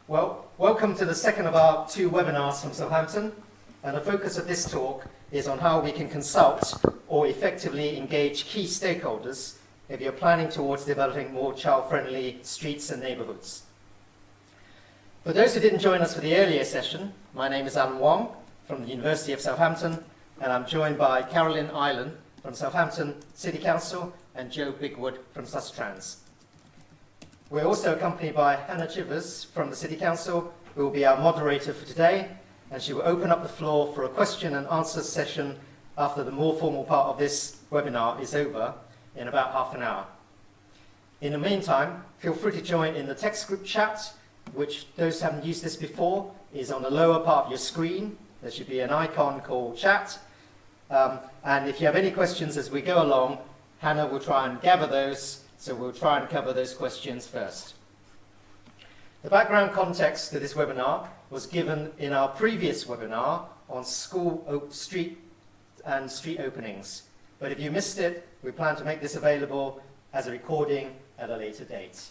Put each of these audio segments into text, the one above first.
Well, welcome to the second of our two webinars from Southampton, and the focus of this talk is on how we can consult or effectively engage key stakeholders if you're planning towards developing more child-friendly streets and neighbourhoods. For those who didn't join us for the earlier session, my name is Wong from the University of Southampton, and I'm joined by Carolyn Ireland from Southampton City Council and Bigwood from Sustrans. We're also accompanied by Hannah Chivers from the City Council, who will be our moderator for today, and she will open up the floor for a question and answer session after the more formal part of this webinar is over in about half an hour. In the meantime, feel free to join in the text group chat, which those who haven't used this before is on the lower part of your screen. There should be an icon called chat. And if you have any questions as we go along, Hannah will try and gather those, so we'll try and cover those questions first. The background context to this webinar was given in our previous webinar on street openings. But if you missed it, we plan to make this available as a recording at a later date.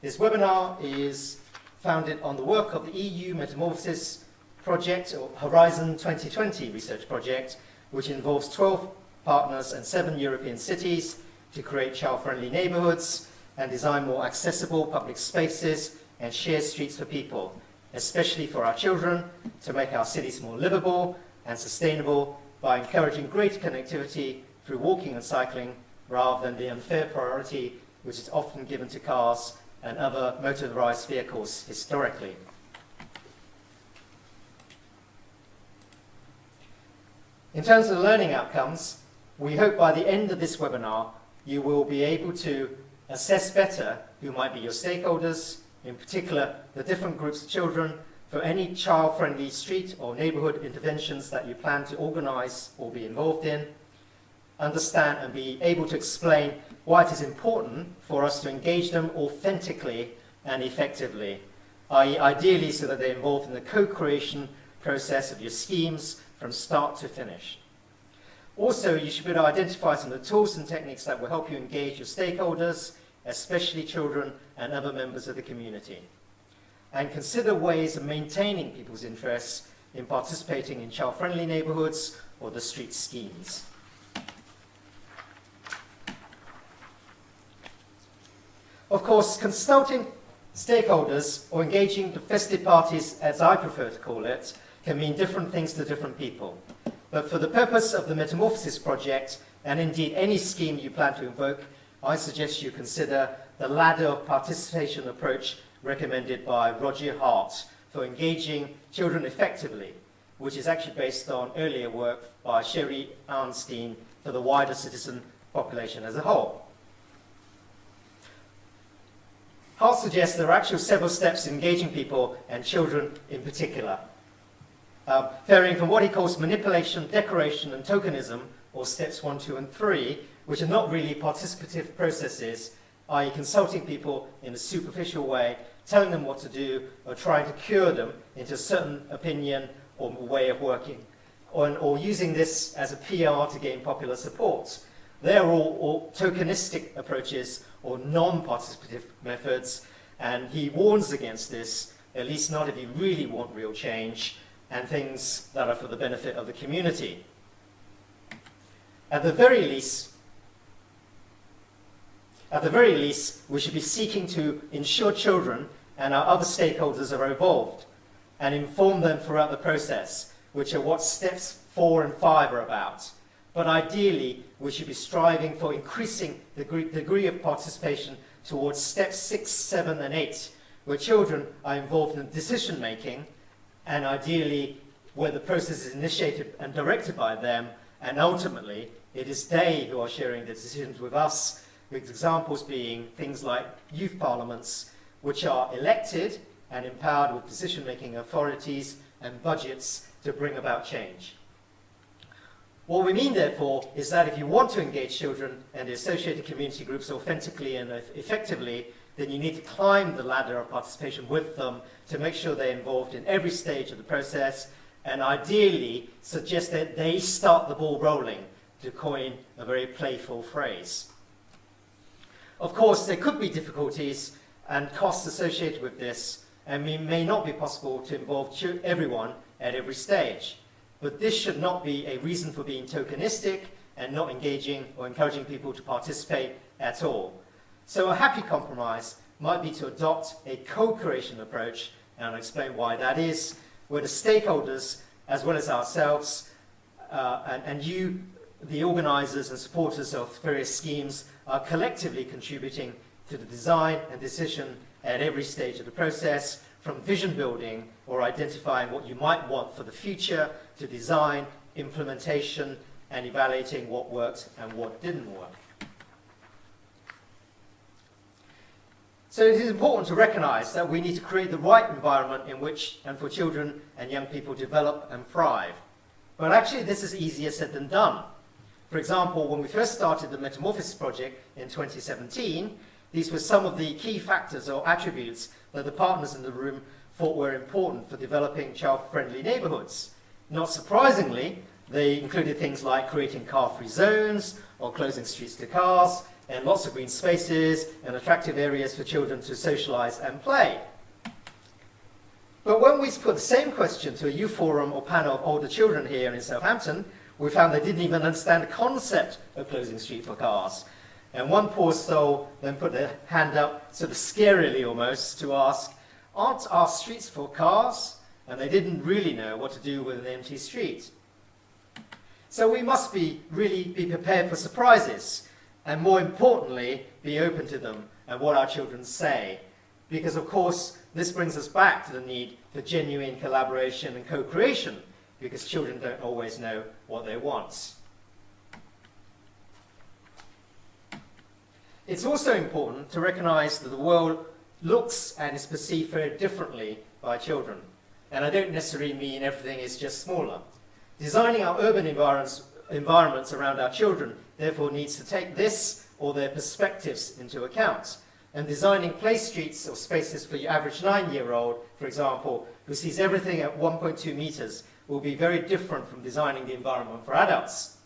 This webinar is founded on the work of the EU Metamorphosis project, or Horizon 2020 research project, which involves 12 partners and 7 European cities to create child-friendly neighbourhoods and design more accessible public spaces and shared streets for people, especially for our children, to make our cities more livable and sustainable by encouraging greater connectivity through walking and cycling rather than the unfair priority which is often given to cars and other motorised vehicles historically. In terms of the learning outcomes, we hope by the end of this webinar you will be able to assess better who might be your stakeholders, in particular the different groups of children, for any child-friendly street or neighbourhood interventions that you plan to organise or be involved in, understand and be able to explain why it is important for us to engage them authentically and effectively, i.e. ideally so that they're involved in the co-creation process of your schemes from start to finish. Also, you should be able to identify some of the tools and techniques that will help you engage your stakeholders, especially children and other members of the community. And consider ways of maintaining people's interests in participating in child-friendly neighbourhoods or the street schemes. Of course, consulting stakeholders or engaging the festive parties, as I prefer to call it, can mean different things to different people. But for the purpose of the Metamorphosis project, and indeed any scheme you plan to invoke, I suggest you consider the ladder of participation approach recommended by Roger Hart for engaging children effectively, which is actually based on earlier work by Sherry Arnstein for the wider citizen population as a whole. Hart suggests there are actually several steps in engaging people and children in particular, varying from what he calls manipulation, decoration, and tokenism, or steps 1, 2, and 3, which are not really participative processes, i.e. consulting people in a superficial way, telling them what to do, or trying to cure them into a certain opinion or way of working, or using this as a PR to gain popular support. They are all tokenistic approaches or non-participative methods, and he warns against this, at least not if you really want real change and things that are for the benefit of the community. At the very least, we should be seeking to ensure children and our other stakeholders are involved and inform them throughout the process, which are what steps 4 and 5 are about. But ideally, we should be striving for increasing the degree of participation towards steps 6, 7, and 8, where children are involved in decision making, and ideally where the process is initiated and directed by them, and ultimately it is they who are sharing the decisions with us, with examples being things like youth parliaments, which are elected and empowered with decision-making authorities and budgets to bring about change. What we mean, therefore, is that if you want to engage children and the associated community groups authentically and effectively, then you need to climb the ladder of participation with them to make sure they're involved in every stage of the process, and ideally suggest that they start the ball rolling, to coin a very playful phrase. Of course, there could be difficulties and costs associated with this, and it may not be possible to involve everyone at every stage. But this should not be a reason for being tokenistic and not engaging or encouraging people to participate at all. So a happy compromise might be to adopt a co-creation approach, and I'll explain why that is, where the stakeholders, as well as ourselves, and you, the organisers and supporters of various schemes, are collectively contributing to the design and decision at every stage of the process, from vision building or identifying what you might want for the future, to design, implementation, and evaluating what worked and what didn't work. So it is important to recognise that we need to create the right environment in which and for children and young people develop and thrive. But actually this is easier said than done. For example, when we first started the Metamorphosis project in 2017, these were some of the key factors or attributes that the partners in the room thought were important for developing child-friendly neighbourhoods. Not surprisingly, they included things like creating car-free zones or closing streets to cars, and lots of green spaces and attractive areas for children to socialise and play. But when we put the same question to a youth forum or panel of older children here in Southampton, we found they didn't even understand the concept of closing street for cars. And one poor soul then put their hand up, sort of scarily almost, to ask, aren't our streets for cars? And they didn't really know what to do with an empty street. So we must really be prepared for surprises, and more importantly, be open to them and what our children say. Because of course, this brings us back to the need for genuine collaboration and co-creation, because children don't always know what they want. It's also important to recognise that the world looks and is perceived very differently by children. And I don't necessarily mean everything is just smaller. Designing our urban environments around our children therefore needs to take this or their perspectives into account. And designing play streets or spaces for your average 9-year-old, for example, who sees everything at 1.2 metres, will be very different from designing the environment for adults.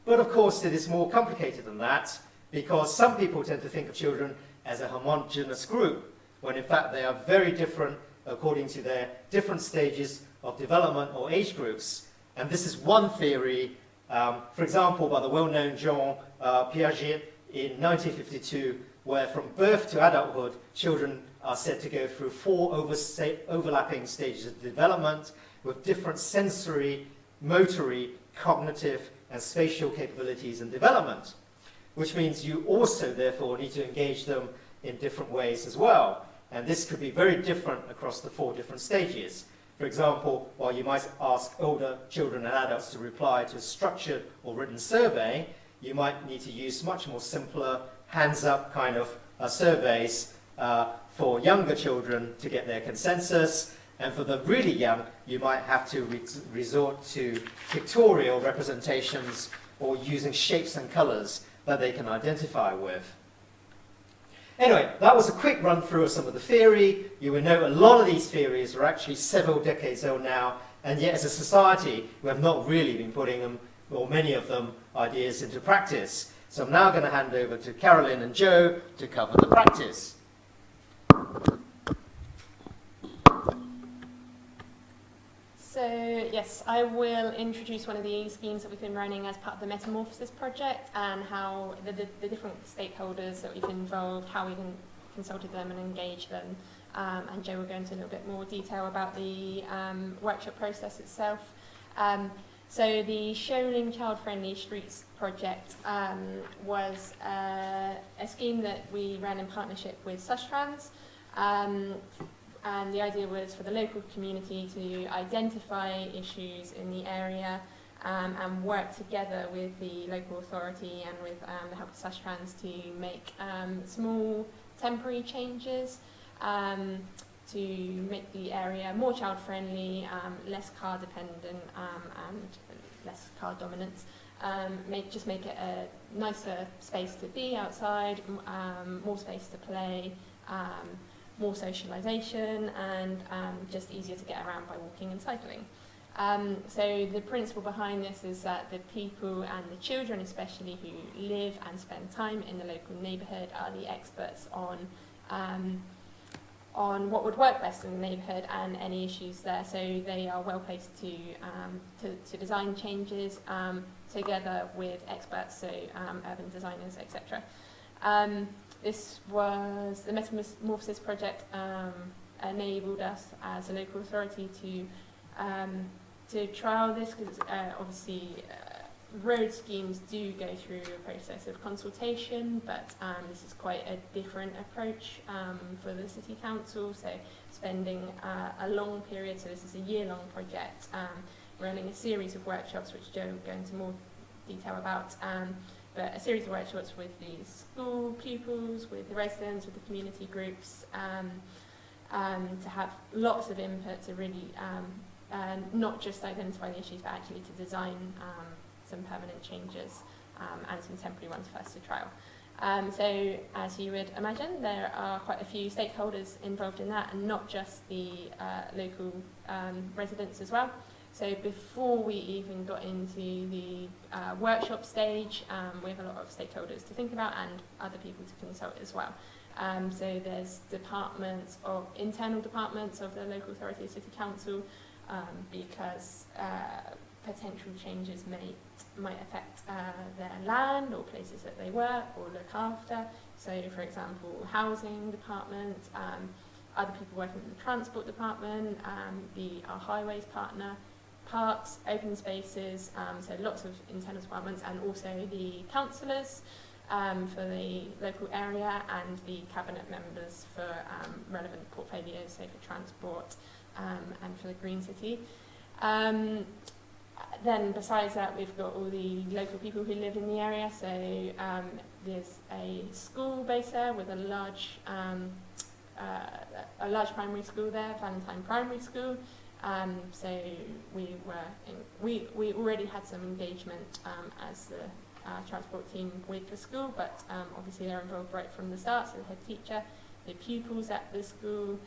But of course it is more complicated than that, because some people tend to think of children as a homogeneous group, when in fact they are very different according to their different stages of development or age groups. And this is one theory, for example, by the well-known Jean Piaget in 1952, where from birth to adulthood, children are said to go through 4 overlapping stages of development with different sensory, motory, cognitive, and spatial capabilities and development, which means you also, therefore, need to engage them in different ways as well. And this could be very different across the 4 different stages. For example, while you might ask older children and adults to reply to a structured or written survey, you might need to use much more simpler, hands-up kind of surveys for younger children to get their consensus. And for the really young, you might have to resort to pictorial representations or using shapes and colours that they can identify with. Anyway, that was a quick run through of some of the theory. You will know a lot of these theories are actually several decades old now, and yet as a society, we have not really been putting them, or many of them, ideas into practice. So I'm now going to hand over to Carolyn and Joe to cover the practice. So yes, I will introduce one of the schemes that we've been running as part of the Metamorphosis project, and how the different stakeholders that we've involved, how we've consulted them and engaged them. And Joe will go into a little bit more detail about the workshop process itself. So the Sholing Child-Friendly Streets project was a scheme that we ran in partnership with Sustrans. And the idea was for the local community to identify issues in the area and work together with the local authority and with the help of Sustrans to make small temporary changes to make the area more child-friendly, less car-dependent and less car-dominant. Just make it a nicer space to be outside, more space to play, more socialisation, and just easier to get around by walking and cycling. So the principle behind this is that the people and the children especially who live and spend time in the local neighbourhood are the experts on on what would work best in the neighbourhood and any issues there. So they are well placed to design changes together with experts, so urban designers, etc. This was the Metamorphosis project enabled us as a local authority to trial this, because obviously road schemes do go through a process of consultation, but this is quite a different approach for the City Council, so spending a long period, so this is a year-long project, running a series of workshops, which Joe will go into more detail about, but a series of workshops with the school pupils, with the residents, with the community groups, to have lots of input to really not just identify the issues, but actually to design some permanent changes and some temporary ones for us to trial. So as you would imagine, there are quite a few stakeholders involved in that, and not just the local residents as well. So before we even got into the workshop stage, we have a lot of stakeholders to think about and other people to consult as well. So there's internal departments of the local authority, City Council, because potential changes might affect their land or places that they work or look after. So, for example, housing department, other people working in the transport department, our highways partner, parks, open spaces, so lots of internal departments, and also the councillors for the local area and the cabinet members for relevant portfolios, so for transport and for the Green City. Then besides that, we've got all the local people who live in the area, so there's a school base there with a large primary school there, Valentine Primary School. So we already had some engagement as the transport team with the school, but obviously they're involved right from the start, so the head teacher, the pupils at the school,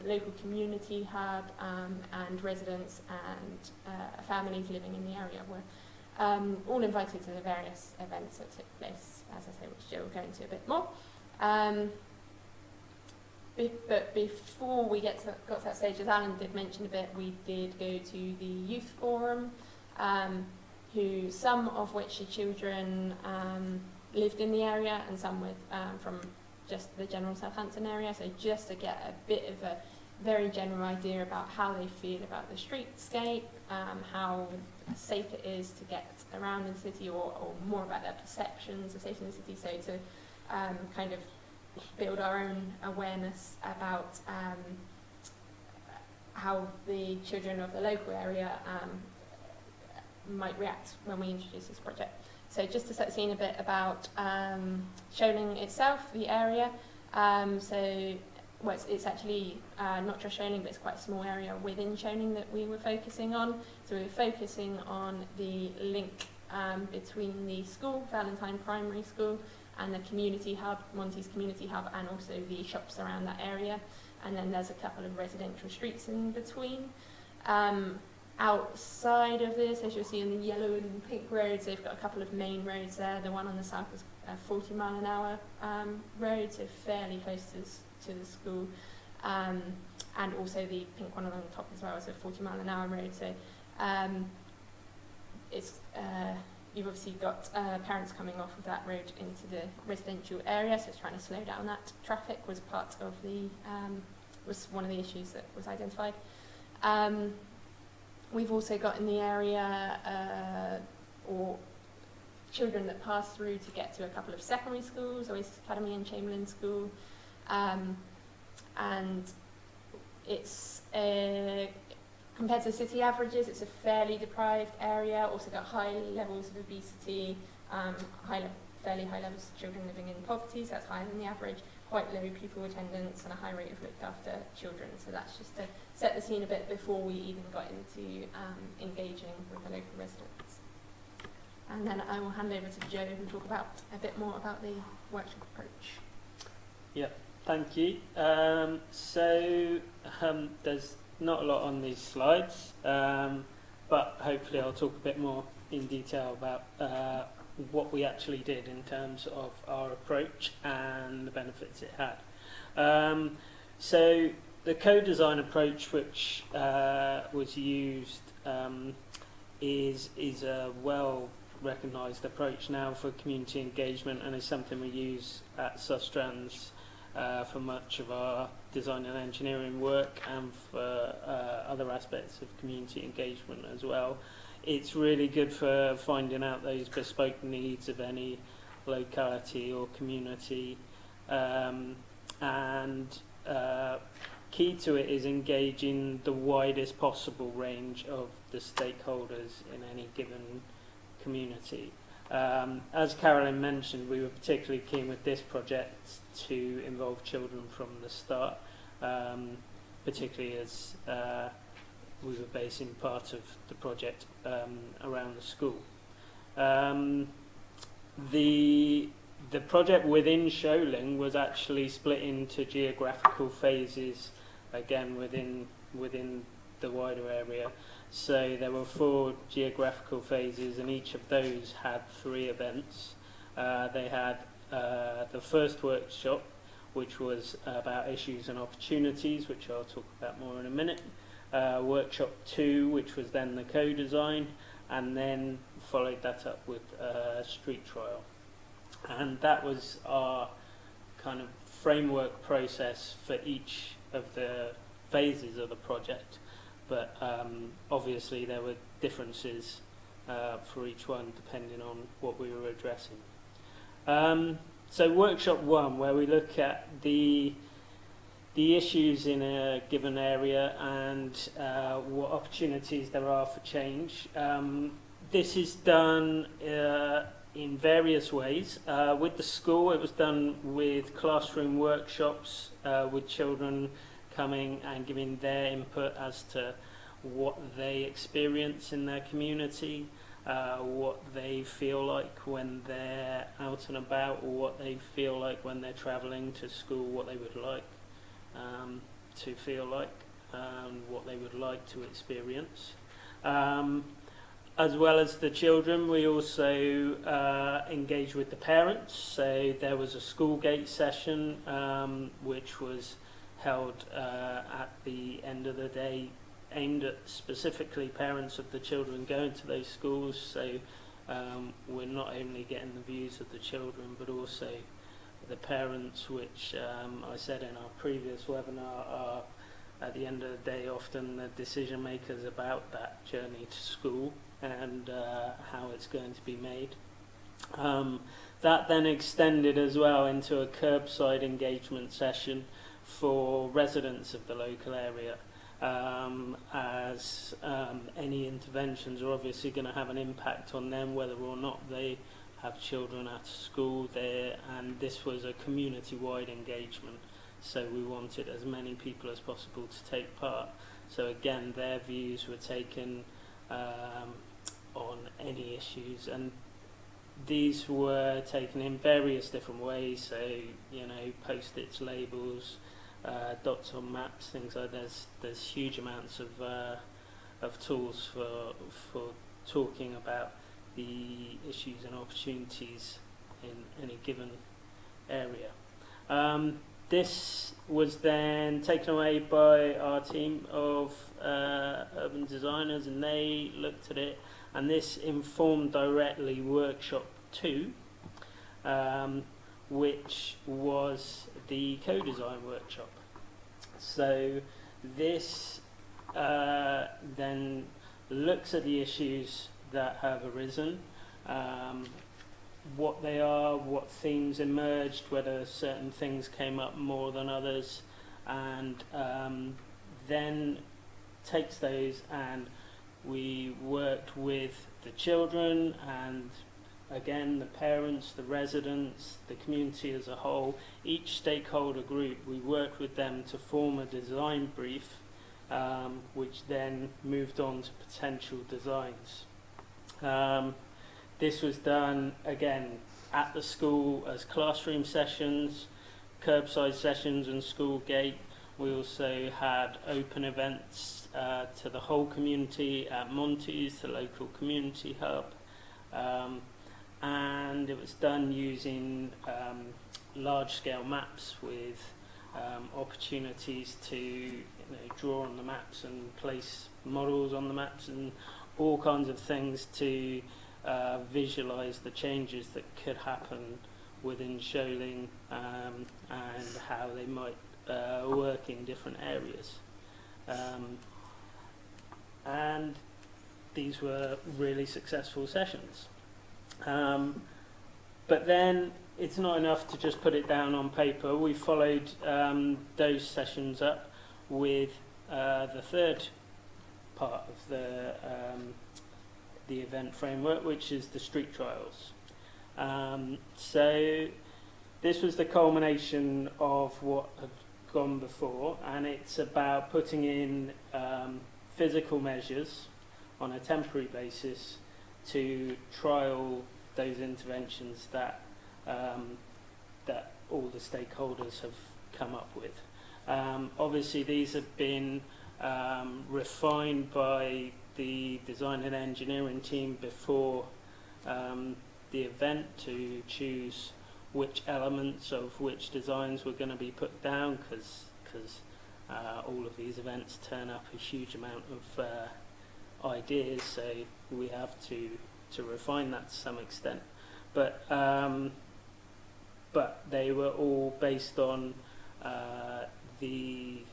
local community hub, and residents and families living in the area were all invited to the various events that took place, as I say, which Jill will go into a bit more. But before we got to that stage, as Alan did mention a bit, we did go to the youth forum, some of which are children lived in the area, and some with from just the general Southampton area, so just to get a bit of a very general idea about how they feel about the streetscape, how safe it is to get around in the city, or more about their perceptions of safety in the city, so to kind of build our own awareness about how the children of the local area might react when we introduce this project. So just to set the scene a bit about Sholing itself, the area. It's actually not just Sholing, but it's quite a small area within Sholing that we were focusing on. So we were focusing on the link between the school, Valentine Primary School, and the community hub, Monty's community hub, and also the shops around that area. And then there's a couple of residential streets in between. Outside of this, as you'll see in the yellow and pink roads, they've got a couple of main roads there. The one on the south is a 40-mile-an-hour road, so fairly close to the school. And also the pink one along the top as well is a 40-mile-an-hour road. So you've obviously got parents coming off of that road into the residential area, so it's trying to slow down that traffic was part of was one of the issues that was identified. We've also got in the area or children that pass through to get to a couple of secondary schools, Oasis Academy and Chamberlain School, and it's compared to the city averages, it's a fairly deprived area. Also got high levels of obesity, fairly high levels of children living in poverty, so that's higher than the average. Quite low pupil attendance and a high rate of looked after children. So that's just to set the scene a bit before we even got into engaging with the local residents. And then I will hand over to Joe who will talk about a bit more about the workshop approach. Yeah, thank you. There's not a lot on these slides, but hopefully I'll talk a bit more in detail about what we actually did in terms of our approach and the benefits it had. So the co-design approach which was used is a well-recognised approach now for community engagement, and is something we use at Sustrans for much of our design and engineering work, and for other aspects of community engagement as well. It's really good for finding out those bespoke needs of any locality or community, and key to it is engaging the widest possible range of the stakeholders in any given community. As Carolyn mentioned, we were particularly keen with this project to involve children from the start, particularly as we were basing part of the project around the school. The project within Sholing was actually split into geographical phases, again within the wider area. So there were 4 geographical phases, and each of those had 3 events. They had the first workshop, which was about issues and opportunities, which I'll talk about more in a minute. Workshop 2, which was then the co-design, and then followed that up with a street trial. And that was our kind of framework process for each of the phases of the project. But obviously there were differences for each one depending on what we were addressing. So workshop 1, where we look at the issues in a given area and what opportunities there are for change. This is done in various ways. With the school, it was done with classroom workshops with children coming and giving their input as to what they experience in their community, what they feel like when they're out and about, or what they feel like when they're travelling to school, what they would like to feel like, what they would like to experience. As well as the children, we also engage with the parents. So there was a school gate session which was held at the end of the day, aimed at specifically parents of the children going to those schools. So we're not only getting the views of the children, but also the parents, which I said in our previous webinar are, at the end of the day, often the decision makers about that journey to school and how it's going to be made. That then extended as well into a curbside engagement session for residents of the local area, as any interventions are obviously going to have an impact on them, whether or not they have children at school there, and this was a community-wide engagement, so we wanted as many people as possible to take part. So again, their views were taken on any issues, and these were taken in various different ways. So, you know, post-its, labels, dots on maps, things like that. There's huge amounts of tools for talking about the issues and opportunities in any given area. This was then taken away by our team of urban designers, and they looked at it, and this informed directly workshop 2, which was the co-design workshop. So this then looks at the issues that have arisen, what they are, what themes emerged, whether certain things came up more than others, and then takes those, and we worked with the children and again the parents, the residents, the community as a whole, each stakeholder group. We worked with them to form a design brief, which then moved on to potential designs. This was done again at the school as classroom sessions, curbside sessions and school gate. We also had open events to the whole community at Monty's, the local community hub, and it was done using large-scale maps with opportunities to draw on the maps and place models on the maps and all kinds of things to visualise the changes that could happen within Sholing and how they might work in different areas. And these were really successful sessions. But then it's not enough to just put it down on paper. We followed those sessions up with the third part of the event framework, which is the street trials. So this was the culmination of what had gone before, and it's about putting in physical measures on a temporary basis to trial those interventions that that all the stakeholders have come up with. Obviously, these have been refined by the design and engineering team before the event to choose which elements of which designs were going to be put down, because all of these events turn up a huge amount of ideas, so we have to refine that to some extent. But they were all based on the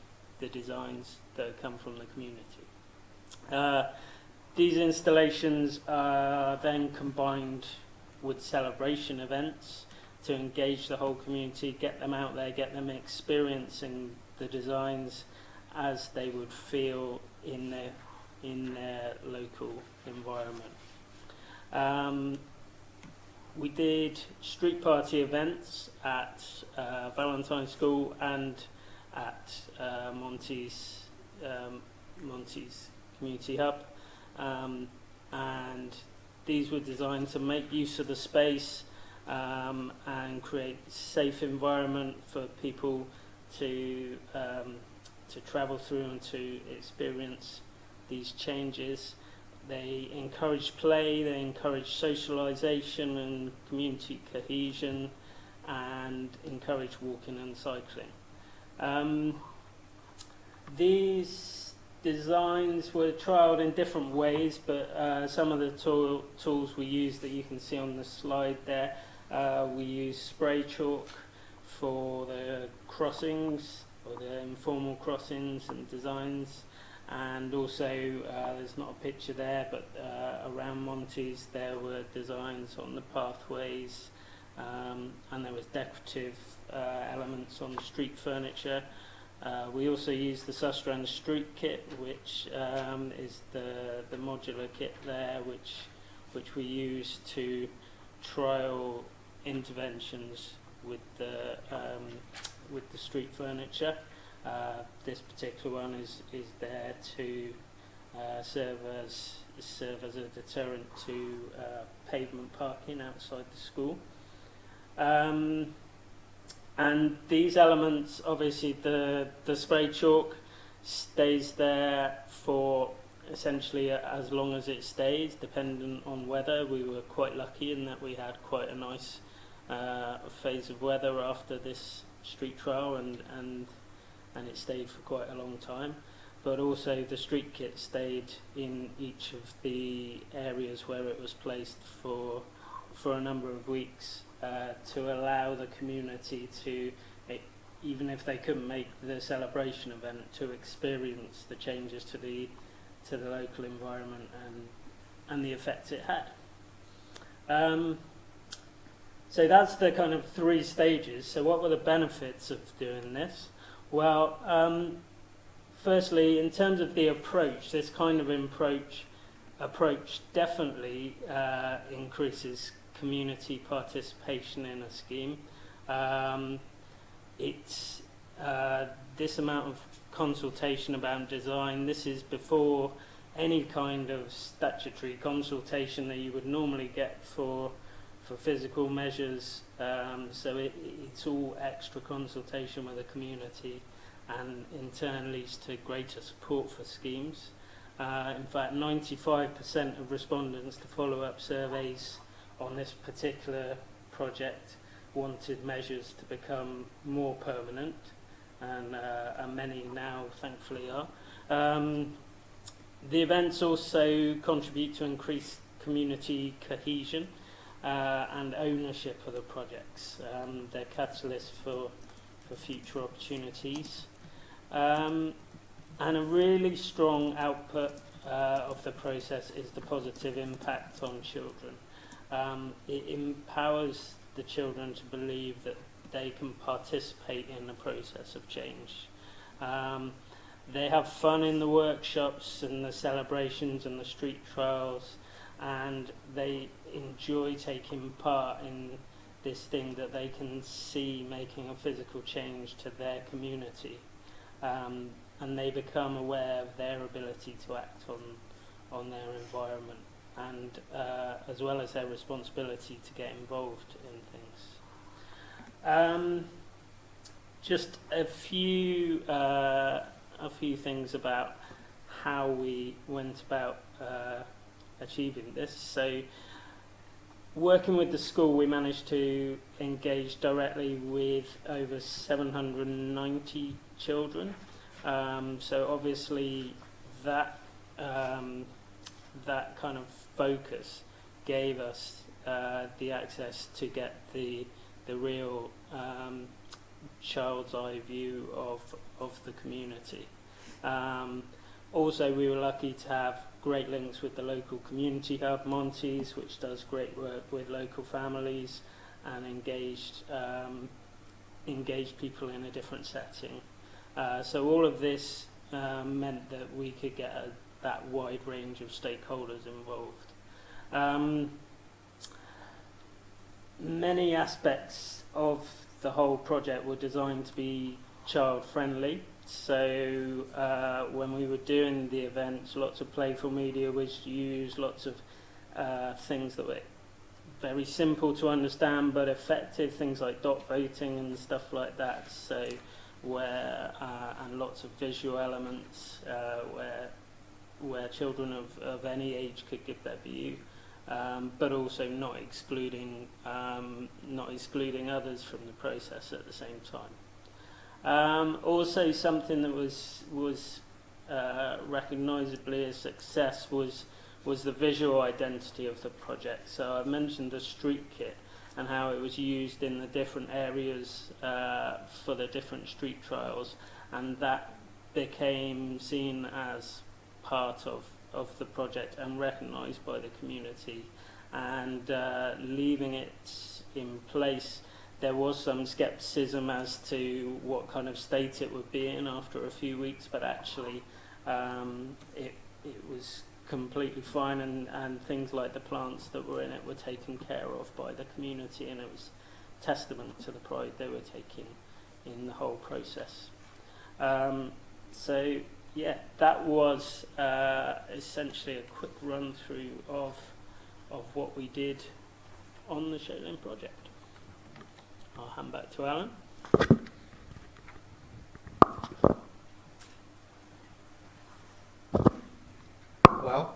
designs that come from the community. These installations are then combined with celebration events to engage the whole community, get them out there, get them experiencing the designs as they would feel in their local environment. We did street party events at Valentine School and at Monty's Community Hub, and these were designed to make use of the space and create a safe environment for people to travel through and to experience these changes. They encourage play, they encourage socialisation and community cohesion, and encourage walking and cycling. These designs were trialled in different ways, but some of the tools we used that you can see on the slide there, we used spray chalk for the crossings, or the informal crossings and designs. And also, there's not a picture there, but around Monty's there were designs on the pathways, and there was decorative elements on the street furniture. We also used the Sustrans street kit, which is the modular kit there, which we use to trial interventions with the street furniture. This particular one is there to serve as a deterrent to pavement parking outside the school. And these elements, obviously the spray chalk stays there for essentially as long as it stays, dependent on weather. We were quite lucky in that we had quite a nice phase of weather after this street trial, and it stayed for quite a long time. But also the street kit stayed in each of the areas where it was placed for a number of weeks, to allow the community to, even if they couldn't make the celebration event, to experience the changes to the local environment and the effects it had. So that's the kind of 3 stages. So what were the benefits of doing this? Well, firstly, in terms of the approach, this kind of approach definitely increases community participation in a scheme. It's this amount of consultation about design. This is before any kind of statutory consultation that you would normally get for physical measures. So it's all extra consultation with the community, and in turn leads to greater support for schemes. In fact, 95% of respondents to follow-up surveys on this particular project wanted measures to become more permanent, and many now thankfully are. The events also contribute to increased community cohesion and ownership of the projects. They're catalysts for future opportunities. And a really strong output of the process is the positive impact on children. It empowers the children to believe that they can participate in the process of change. They have fun in the workshops and the celebrations and the street trials, and they enjoy taking part in this thing that they can see making a physical change to their community. And they become aware of their ability to act on their environment, and as well as their responsibility to get involved in things. Just a few things about how we went about achieving this. So, working with the school, we managed to engage directly with over 790 children. So obviously that kind of focus gave us the access to get the real child's eye view of the community. Also, we were lucky to have great links with the local community hub, Monty's, which does great work with local families and engaged people in a different setting. So all of this meant that we could get that wide range of stakeholders involved. Many aspects of the whole project were designed to be child-friendly. So when we were doing the events, lots of playful media was used, lots of things that were very simple to understand but effective, things like dot voting and stuff like that. So and lots of visual elements where children of any age could give their view, but also not excluding others from the process at the same time. Also, something that was recognisably a success was the visual identity of the project. So I mentioned the street kit and how it was used in the different areas for the different street trials, and that became seen as part of the project and recognised by the community. And leaving it in place, there was some scepticism as to what kind of state it would be in after a few weeks, but actually it was completely fine, and things like the plants that were in it were taken care of by the community, and it was testament to the pride they were taking in the whole process. So yeah, that was essentially a quick run through of what we did on the Childr project. I'll hand back to Alan. Well,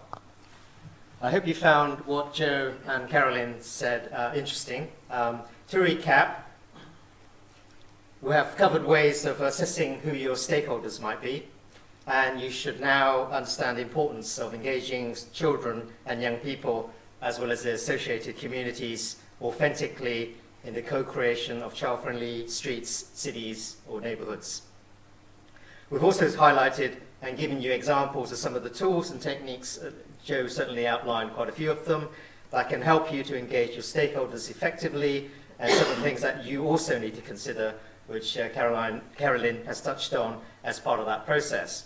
I hope you found what Joe and Carolyn said interesting. To recap, we have covered ways of assessing who your stakeholders might be, and you should now understand the importance of engaging children and young people, as well as the associated communities, authentically in the co-creation of child-friendly streets, cities, or neighbourhoods. We've also highlighted and given you examples of some of the tools and techniques. Joe certainly outlined quite a few of them that can help you to engage your stakeholders effectively, and some of the things that you also need to consider, which Carolyn has touched on as part of that process.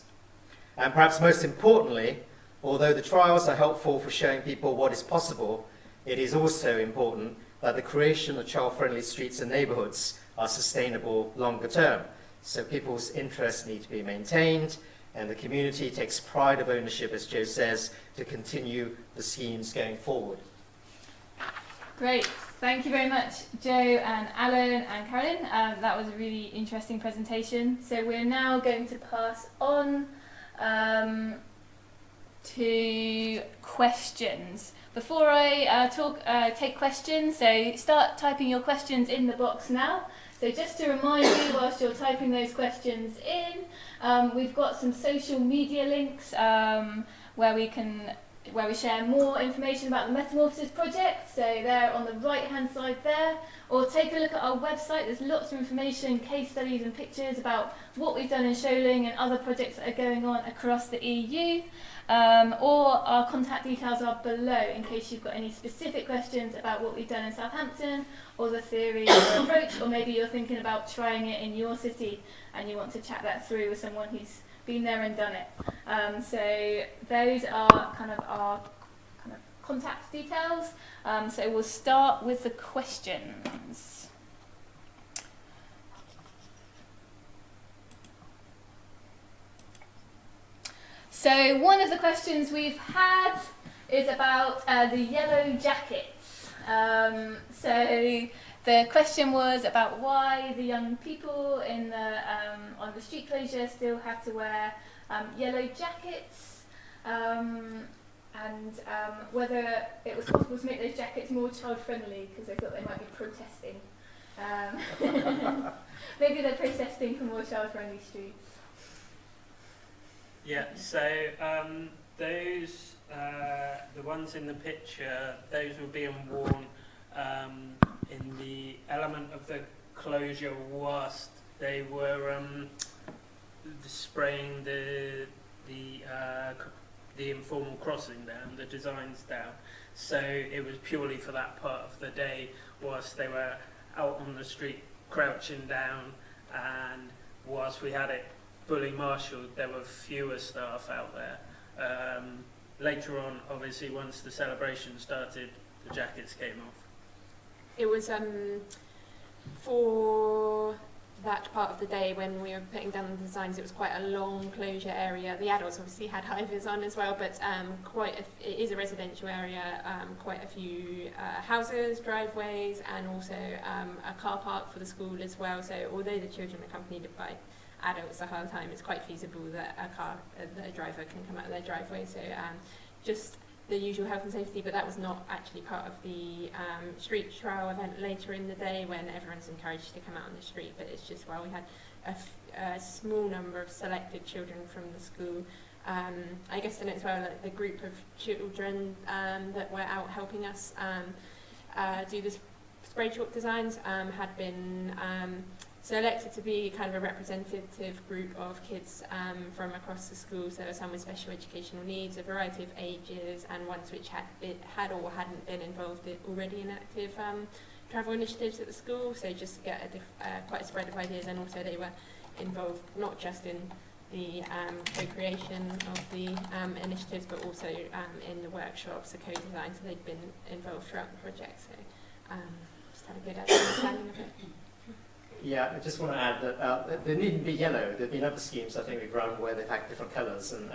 And perhaps most importantly, although the trials are helpful for showing people what is possible, it is also important that the creation of child-friendly streets and neighbourhoods are sustainable longer term. So people's interests need to be maintained, and the community takes pride of ownership, as Joe says, to continue the schemes going forward. Great. Thank you very much, Joe and Alan and Carolyn. That was a really interesting presentation. So we're now going to pass on to questions. Before I take questions, so start typing your questions in the box now. So just to remind you, whilst you're typing those questions in, we've got some social media links where we share more information about the Metamorphosis project, so they're on the right hand side there, or take a look at our website. There's lots of information, case studies and pictures about what we've done in Sholing and other projects that are going on across the EU, or our contact details are below in case you've got any specific questions about what we've done in Southampton or the theory or approach, or maybe you're thinking about trying it in your city and you want to chat that through with someone who's been there and done it. So those are kind of our contact details. So we'll start with the questions. So one of the questions we've had is about the yellow jackets. So the question was about why the young people in the on the street closure still had to wear yellow jackets, and whether it was possible to make those jackets more child-friendly because they thought they might be protesting. Maybe they're protesting for more child-friendly streets. Yeah, so those, the ones in the picture, those were being worn in the element of the closure whilst they were spraying the informal crossing down, the designs down. So it was purely for that part of the day whilst they were out on the street crouching down, and whilst we had it fully marshalled, there were fewer staff out there. Later on, obviously, once the celebration started, the jackets came off. It was for that part of the day when we were putting down the designs, it was quite a long closure area. The adults obviously had high vis on as well, but it is a residential area, quite a few houses, driveways, and also a car park for the school as well. So although the children are accompanied by adults the whole time, it's quite feasible that a driver can come out of their driveway. So just the usual health and safety, but that was not actually part of the street trial event later in the day when everyone's encouraged to come out on the street, but it's just while we had a small number of selected children from the school. I guess to note as well that the group of children that were out helping us do the spray chalk designs had been selected to be kind of a representative group of kids from across the school, so some with special educational needs, a variety of ages, and ones which had or hadn't been involved already in active travel initiatives at the school, so just to get quite a spread of ideas, and also they were involved not just in the co-creation of the initiatives, but also in the workshops, the co-design, so they'd been involved throughout the project, so just had a good understanding of it. Yeah, I just want to add that there needn't be yellow. There have been other schemes I think we've run where they've had different colours, and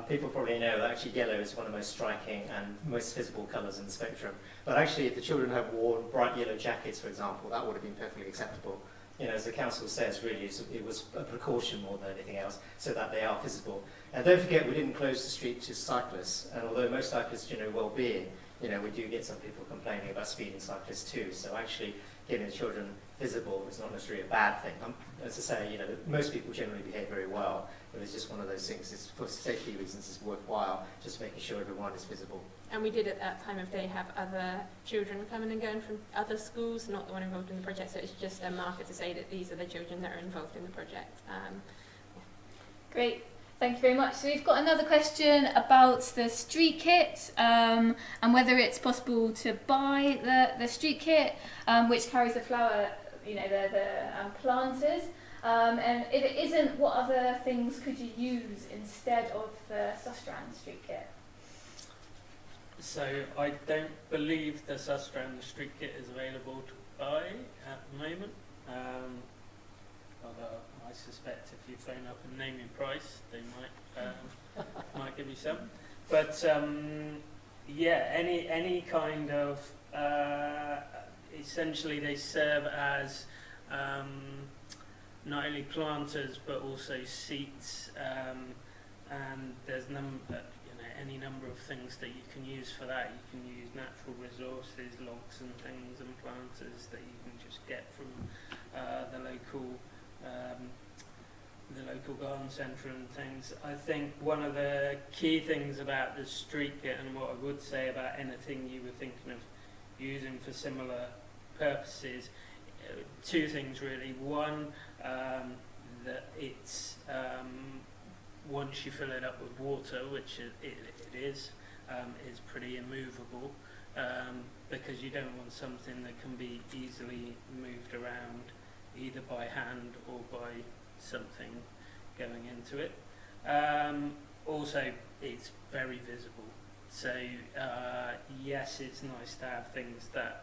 people probably know that actually yellow is one of the most striking and most visible colours in the spectrum. But actually, if the children had worn bright yellow jackets, for example, that would have been perfectly acceptable. You know, as the council says, really, it was a precaution more than anything else, so that they are visible. And don't forget, we didn't close the street to cyclists, and although most cyclists, well-being, we do get some people complaining about speeding cyclists too. So actually, getting the children visible is not necessarily a bad thing. As I say, most people generally behave very well, but it's just one of those things. It's, for safety reasons, it's worthwhile just making sure everyone is visible. And we did at that time of day have other children coming and going from other schools, not the one involved in the project, so it's just a marker to say that these are the children that are involved in the project. Great. Thank you very much. So we've got another question about the street kit and whether it's possible to buy the street kit, which carries the flower, the planters. And if it isn't, what other things could you use instead of the Sustrans street kit? So I don't believe the Sustrans street kit is available to buy at the moment. Although I suspect if you phone up and name your price, they might give you some. But any kind of essentially they serve as not only planters but also seats, and there's any number of things that you can use for that. You can use natural resources, logs and things, and planters that you can just get from the local garden centre and things. I think one of the key things about the street kit, and what I would say about anything you were thinking of using for similar purposes, two things really. One, that it's once you fill it up with water, which it is pretty immovable, because you don't want something that can be easily moved around either by hand or by something going into it. Also, it's very visible. So yes, it's nice to have things that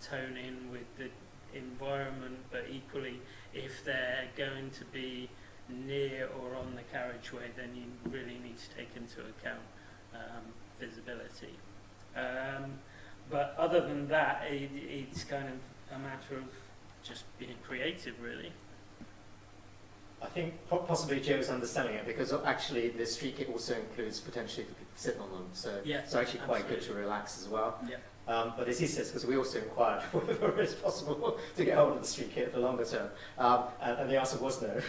tone in with the environment, but equally, if they're going to be near or on the carriageway, then you really need to take into account visibility. But other than that, it's kind of a matter of just being creative, really. I think possibly Joe's understanding it, because actually the street kit also includes potentially for people sitting on them, so yeah, it's actually quite good to relax as well. Yeah. But as he says, because we also inquired whether it's possible to get hold of the street kit for the longer term, and the answer was no.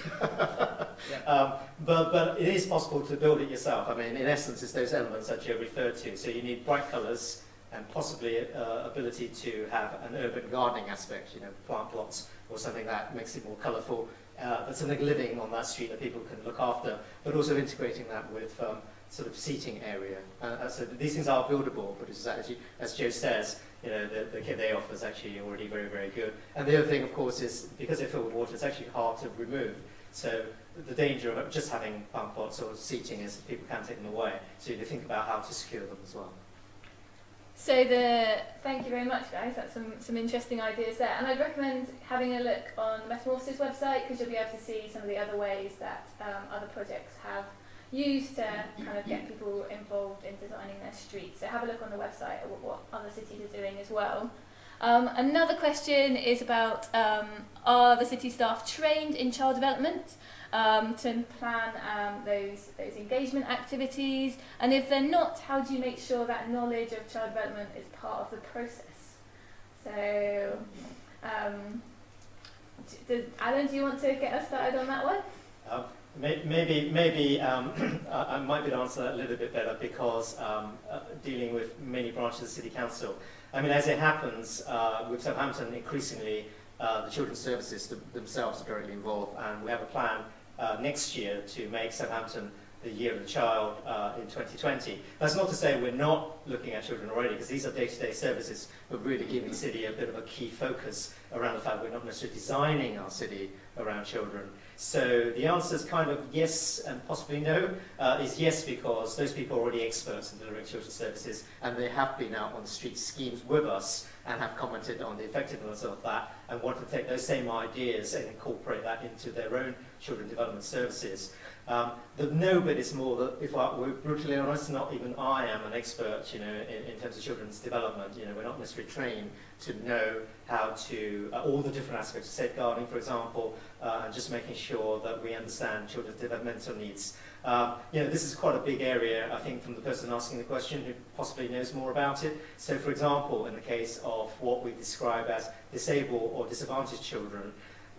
Yeah. But it is possible to build it yourself. I mean, in essence, it's those elements that Joe referred to. So you need bright colours and possibly ability to have an urban gardening aspect, plant plots or something that makes it more colourful. But something living on that street that people can look after, but also integrating that with sort of seating area. So these things are buildable, but it's actually, as Joe says, the kit they offer is actually already very, very good. And the other thing, of course, is because they're filled with water, it's actually hard to remove. So the danger of just having plant pots or seating is that people can take them away. So you need to think about how to secure them as well. So thank you very much, guys. That's some interesting ideas there. And I'd recommend having a look on the Metamorphosis website, because you'll be able to see some of the other ways that other projects have used to kind of get people involved in designing their streets. So have a look on the website at what other cities are doing as well. Another question is about, are the city staff trained in child development to plan those engagement activities? And if they're not, how do you make sure that knowledge of child development is part of the process? So, Alan, do you want to get us started on that one? Maybe I might be able to answer that a little bit better, because dealing with many branches of the City Council. I mean, as it happens, with Southampton, increasingly the children's services themselves are directly involved, and we have a plan next year to make Southampton the Year of the Child in 2020. That's not to say we're not looking at children already, because these are day-to-day services, but really giving the city a bit of a key focus around the fact we're not necessarily designing our city around children. So the answer is kind of yes and possibly no. Is yes, because those people are already experts in delivering children's services, and they have been out on the street schemes with us and have commented on the effectiveness of that and want to take those same ideas and incorporate that into their own children development services. The no bit is more that, if we're brutally honest, not even I am an expert, in terms of children's development. We're not necessarily trained to know how to, all the different aspects of safeguarding, for example, and just making sure that we understand children's developmental needs. This is quite a big area, I think, from the person asking the question who possibly knows more about it. So, for example, in the case of what we describe as disabled or disadvantaged children,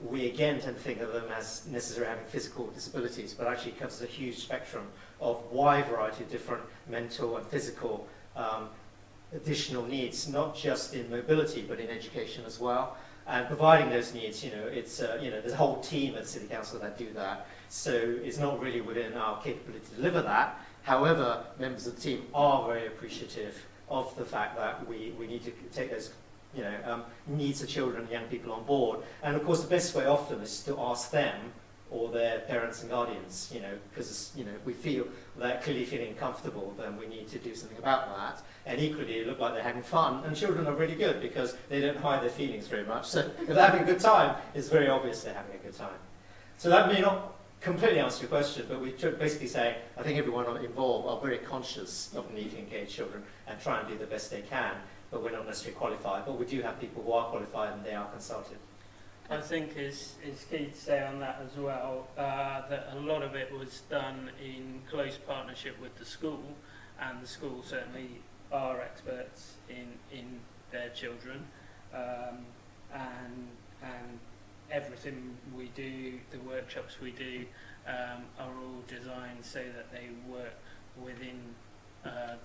we again tend to think of them as necessarily having physical disabilities, but actually it covers a huge spectrum of wide variety of different mental and physical additional needs, not just in mobility, but in education as well. And providing those needs, it's there's a whole team at the City Council that do that. So it's not really within our capability to deliver that. However, members of the team are very appreciative of the fact that we need to take those needs of children and young people on board. And of course, the best way often is to ask them or their parents and guardians, because if we feel they're clearly feeling comfortable, then we need to do something about that. And equally, it look like they're having fun, and children are really good because they don't hide their feelings very much. So if they're having a good time, it's very obvious they're having a good time. So that may not completely answer your question, but we basically say, I think everyone involved are very conscious of the need to engage children and try and do the best they can, but we're not necessarily qualified. But we do have people who are qualified and they are consulted. I think it's key to say on that as well that a lot of it was done in close partnership with the school, and the school certainly are experts in their children, and everything we do, the workshops we do, are all designed so that they work within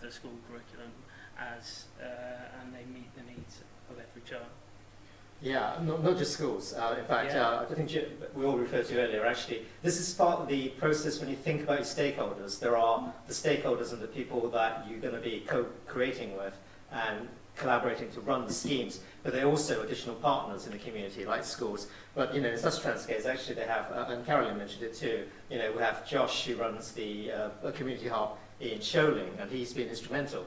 the school curriculum and they meet the needs of every child. Yeah, not just schools. In fact, I think we all referred to earlier, actually, this is part of the process when you think about your stakeholders. There are the stakeholders and the people that you're going to be co-creating with and collaborating to run the schemes, but they're also additional partners in the community, like schools. But, in Sustrans case, actually they have, and Carolyn mentioned it too, we have Josh, who runs the community hub in Sholing, and he's been instrumental.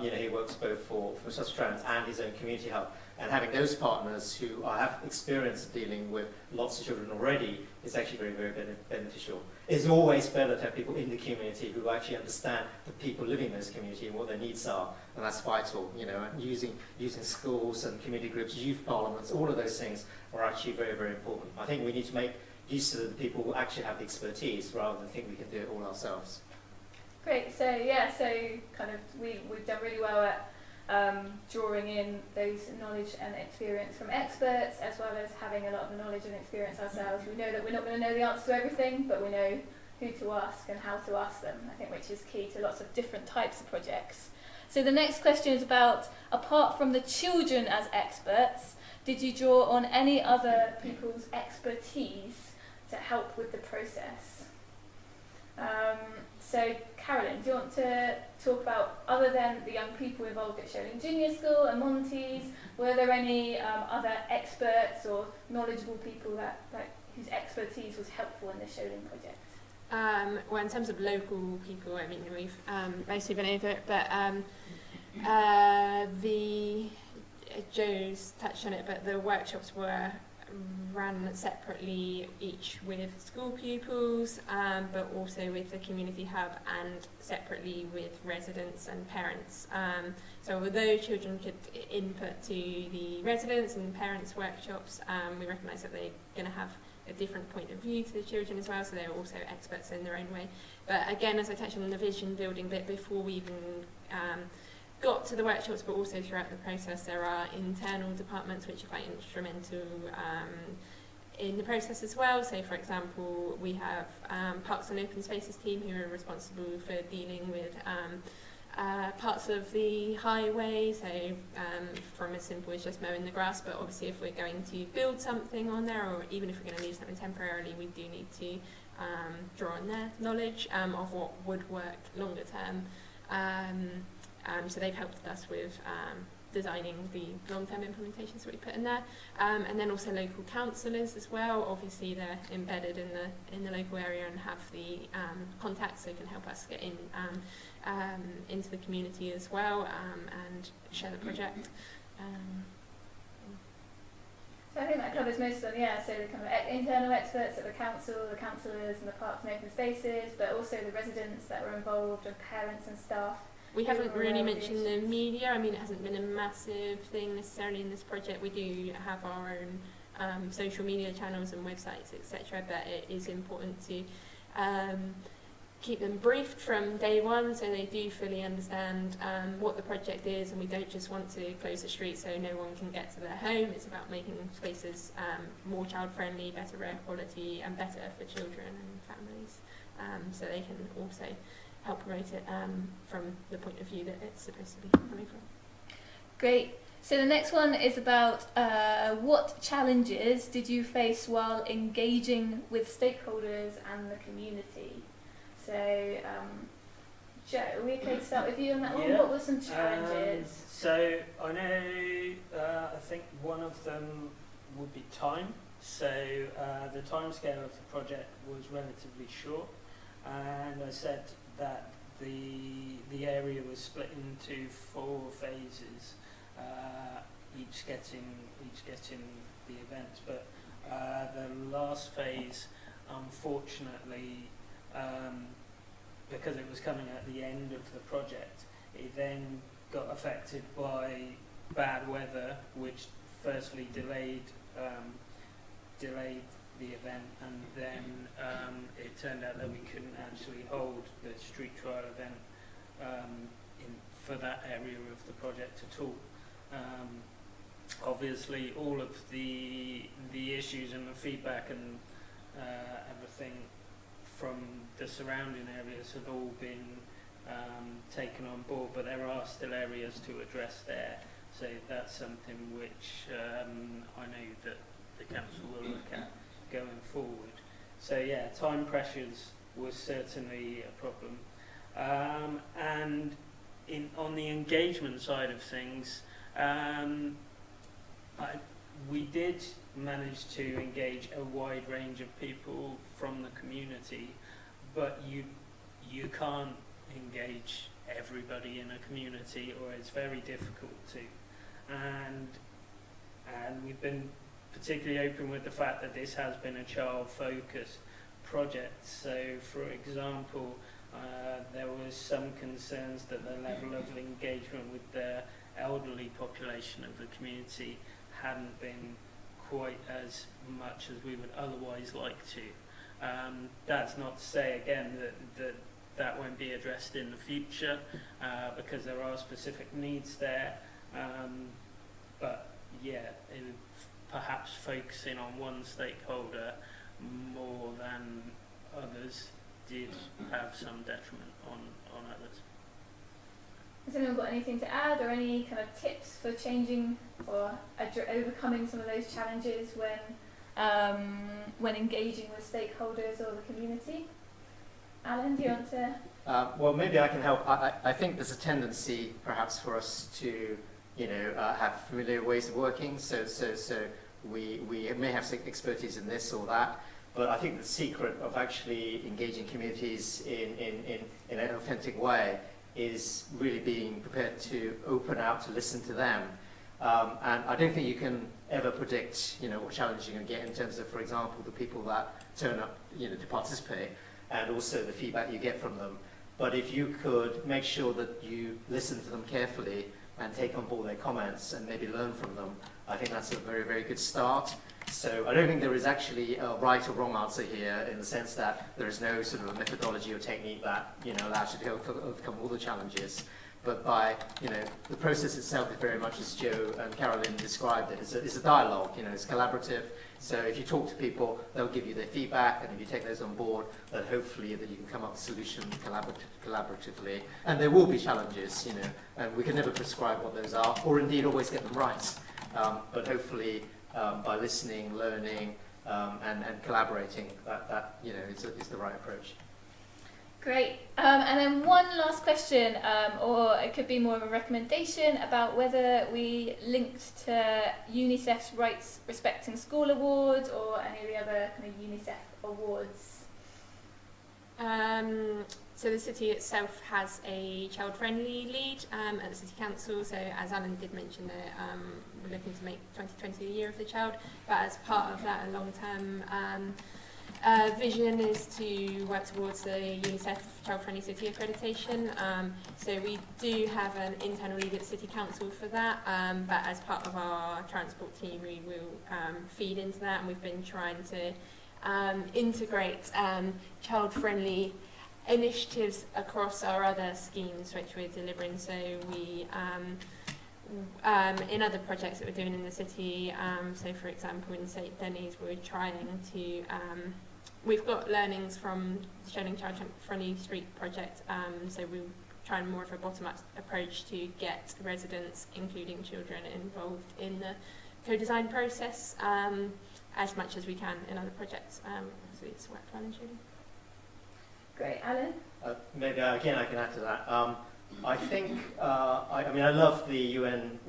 He works both for Sustrans and his own community hub. And having those partners who have experience dealing with lots of children already is actually very, very beneficial. It's always better to have people in the community who actually understand the people living in this community and what their needs are, and that's vital. And using schools and community groups, youth parliaments, all of those things are actually very, very important. I think we need to make use of the people who actually have the expertise rather than think we can do it all ourselves. Great. So kind of we've done really well at drawing in those knowledge and experience from experts, as well as having a lot of knowledge and experience ourselves. We know that we're not going to know the answer to everything, but we know who to ask and how to ask them, I think, which is key to lots of different types of projects. So the next question is about, apart from the children as experts, did you draw on any other people's expertise to help with the process? So Carolyn, do you want to talk about, other than the young people involved at Sholing Junior School and Monty's, were there any other experts or knowledgeable people that whose expertise was helpful in the Sholing project? Well, in terms of local people, I mean, we've mostly been over it, but Joe's touched on it, but the workshops were run separately, each with school pupils, but also with the community hub, and separately with residents and parents. So although children could input to the residents and parents' workshops, we recognise that they're going to have a different point of view to the children as well, so they're also experts in their own way. But again, as I touched on the vision building bit before we even got to the workshops, but also throughout the process, there are internal departments which are quite instrumental in the process as well. So, for example, we have Parks and Open Spaces team who are responsible for dealing with parts of the highway, so from as simple as just mowing the grass, but obviously if we're going to build something on there, or even if we're going to leave something temporarily, we do need to draw on their knowledge of what would work longer term. So they've helped us with designing the long-term implementations that we put in there, and then also local councillors as well. Obviously, they're embedded in the local area and have the contacts, so they can help us get in into the community as well, and share the project. So I think that covers most of them, yeah. So the kind of internal experts at the council, the councillors and the Parks and Open Spaces, but also the residents that were involved and parents and staff. We haven't really mentioned the media. I mean, it hasn't been a massive thing necessarily in this project. We do have our own social media channels and websites, etc. But it is important to keep them briefed from day one, so they do fully understand what the project is, and we don't just want to close the street so no one can get to their home. It's about making spaces more child-friendly, better air quality, and better for children and families, so they can also help promote it from the point of view that it's supposed to be coming from. Great. So the next one is about what challenges did you face while engaging with stakeholders and the community? So, Joe, are we okay to start with you on that one? Yeah. What were some challenges? So I know, I think one of them would be time. So the timescale of the project was relatively short, and I said that the area was split into 4 phases, each getting the events. But the last phase, unfortunately, because it was coming at the end of the project, it then got affected by bad weather, which firstly delayed delayed the event, and then it turned out that we couldn't actually hold the street trial event for that area of the project at all. Obviously, all of the issues and the feedback and everything from the surrounding areas have all been taken on board, but there are still areas to address there. So that's something which I know that the council will look at going forward. So yeah, time pressures was certainly a problem. And on the engagement side of things, we did manage to engage a wide range of people from the community, but you can't engage everybody in a community, or it's very difficult to. And we've been particularly open with the fact that this has been a child-focused project. So, for example, there was some concerns that the level of engagement with the elderly population of the community hadn't been quite as much as we would otherwise like to. That's not to say, again, that won't be addressed in the future, because there are specific needs there. But yeah, perhaps focusing on one stakeholder more than others did have some detriment on others. Has anyone got anything to add, or any kind of tips for changing or overcoming some of those challenges when engaging with stakeholders or the community? Alan, do you want to? Well, maybe I can help. I think there's a tendency, perhaps, for us to, have familiar ways of working. So we may have some expertise in this or that. But I think the secret of actually engaging communities in an authentic way is really being prepared to open out, to listen to them. And I don't think you can ever predict, what challenges you're going to get in terms of, for example, the people that turn up, to participate, and also the feedback you get from them. But if you could make sure that you listen to them carefully and take on board their comments and maybe learn from them, I think that's a very, very good start. So I don't think there is actually a right or wrong answer here, in the sense that there is no sort of a methodology or technique that allows you to overcome all the challenges. But by the process itself is very much as Joe and Carolyn described it. It's a dialogue. It's collaborative. So if you talk to people, they'll give you their feedback, and if you take those on board, then hopefully that you can come up with solutions collaboratively. And there will be challenges, and we can never prescribe what those are, or indeed always get them right. But hopefully, by listening, learning, and collaborating, that is the right approach. Great. And then one last question, or it could be more of a recommendation about whether we linked to UNICEF's Rights Respecting School Awards or any of the other kind of UNICEF awards. So the city itself has a child-friendly lead at the City Council. So as Alan did mention, we're looking to make 2020 the year of the child. But as part of that, a long-term vision is to work towards the UNICEF Child-Friendly City accreditation. So we do have an internal lead at City Council for that, but as part of our transport team, we will feed into that, and we've been trying to integrate child-friendly initiatives across our other schemes which we're delivering. So we in other projects that we're doing in the city, so for example in St Denis, we're trying to we've got learnings from the Shoaling Child Friendly Street project, so we're trying more of a bottom-up approach to get residents, including children, involved in the co-design process as much as we can in other projects. So it's work planning. Great. Alan? Maybe again I can add to that. I think I love the UN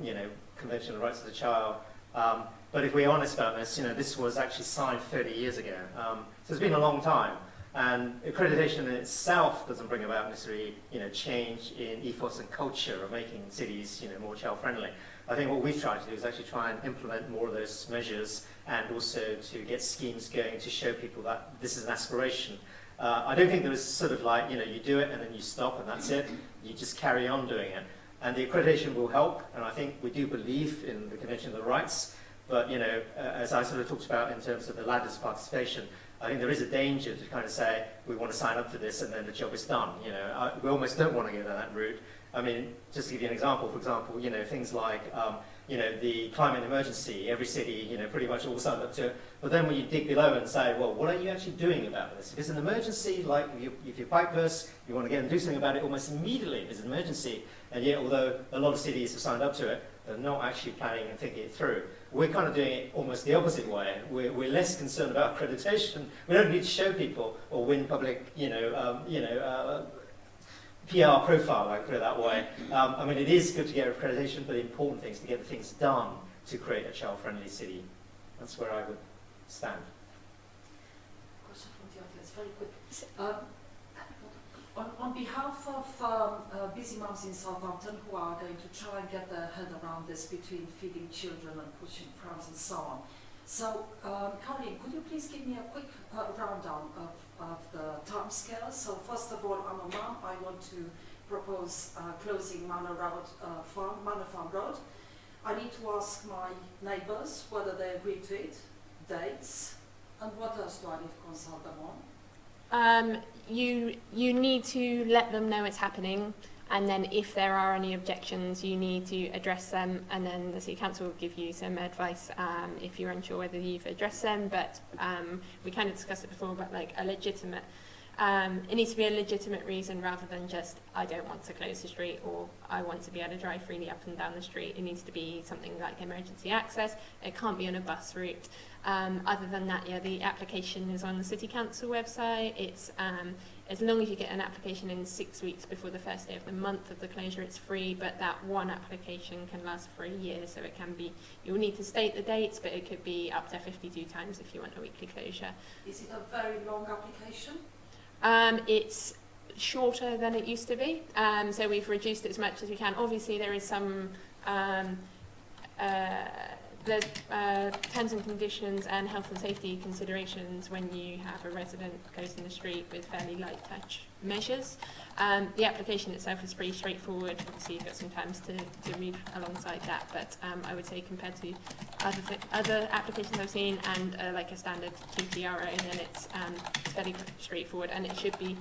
Convention on the Rights of the Child, but if we're honest about this, this was actually signed 30 years ago, so it's been a long time, and accreditation in itself doesn't bring about necessarily change in ethos and culture of making cities more child friendly. I think what we've tried to do is actually try and implement more of those measures, and also to get schemes going to show people that this is an aspiration. I don't think there is sort of like, you do it and then you stop and that's it. You just carry on doing it. And the accreditation will help, and I think we do believe in the Convention of the Rights, But, you know, as I sort of talked about in terms of the ladders of participation, I think there is a danger to kind of say, we want to sign up to this and then the job is done. You know, we almost don't want to go down that route. I mean, just to give you an example, for example, you know, things like, you know, the climate emergency, every city, you know, pretty much all signed up to it. But then when you dig below and say, well, what are you actually doing about this? If it's an emergency, like if your pipe bursts, you want to get and do something about it almost immediately if it's an emergency. And yet, although a lot of cities have signed up to it, they're not actually planning and thinking it through. We're kind of doing it almost the opposite way. We're less concerned about accreditation. We don't need to show people or win public, PR profile, I put it that way. I mean, it is good to get accreditation, but the important thing is to get the things done to create a child-friendly city. That's where I would stand. Question from the audience, very quick. On behalf of busy mums in Southampton who are going to try and get their head around this between feeding children and pushing prams and so on. So, Carolyn, could you please give me a quick rundown of the timescale? So, first of all, I'm a mum. I want to propose closing Manor Farm Road. I need to ask my neighbours whether they agree to it, dates, and what else do I need to consult them on? You need to let them know it's happening, and then if there are any objections, you need to address them, and then the City Council will give you some advice if you're unsure whether you've addressed them. But we kind of discussed it before, but like a legitimate, it needs to be a legitimate reason rather than just, I don't want to close the street or I want to be able to drive freely up and down the street. It needs to be something like emergency access. It can't be on a bus route. Other than that, yeah, the application is on the City Council website. It's as long as you get an application in 6 weeks before the first day of the month of the closure, it's free, but that one application can last for a year, so it can be, you'll need to state the dates, but it could be up to 52 times if you want a weekly closure. Is it a very long application? It's shorter than it used to be, so we've reduced it as much as we can. Obviously, there is some the terms and conditions and health and safety considerations when you have a resident closing the street with fairly light touch measures. The application itself is pretty straightforward. Obviously, you've got some time to read alongside that, but I would say compared to other applications I've seen and like a standard TPRO, then it's fairly straightforward, and it should be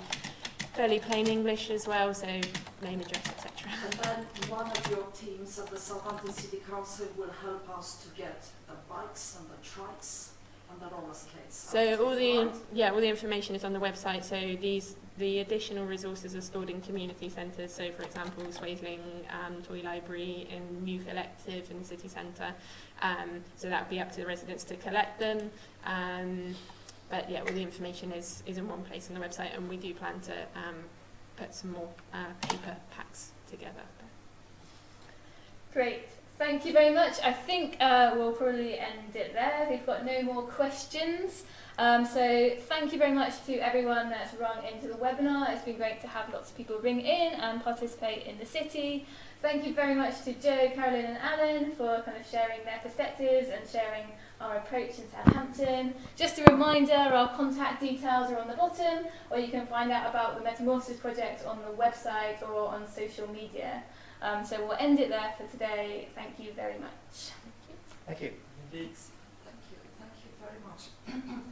fairly plain English as well, so name, address, etc. And then one of your teams at the Southampton City Council will help us to get the bikes and the trikes and the roller skates. So all the information is on the website. So the additional resources are stored in community centres. So for example, Swaithling Toy Library and Youth Elective in the city centre. So that would be up to the residents to collect them. But yeah, all the information is in one place on the website, and we do plan to put some more paper packs together. Great. Thank you very much. I think we'll probably end it there. We've got no more questions. So thank you very much to everyone that's rung into the webinar. It's been great to have lots of people ring in and participate in the city. Thank you very much to Jo, Carolyn and Alan for kind of sharing their perspectives and sharing our approach in Southampton. Just a reminder, our contact details are on the bottom, or you can find out about the Metamorphosis project on the website or on social media. So we'll end it there for today. Thank you very much. Thank you. Thank you very much.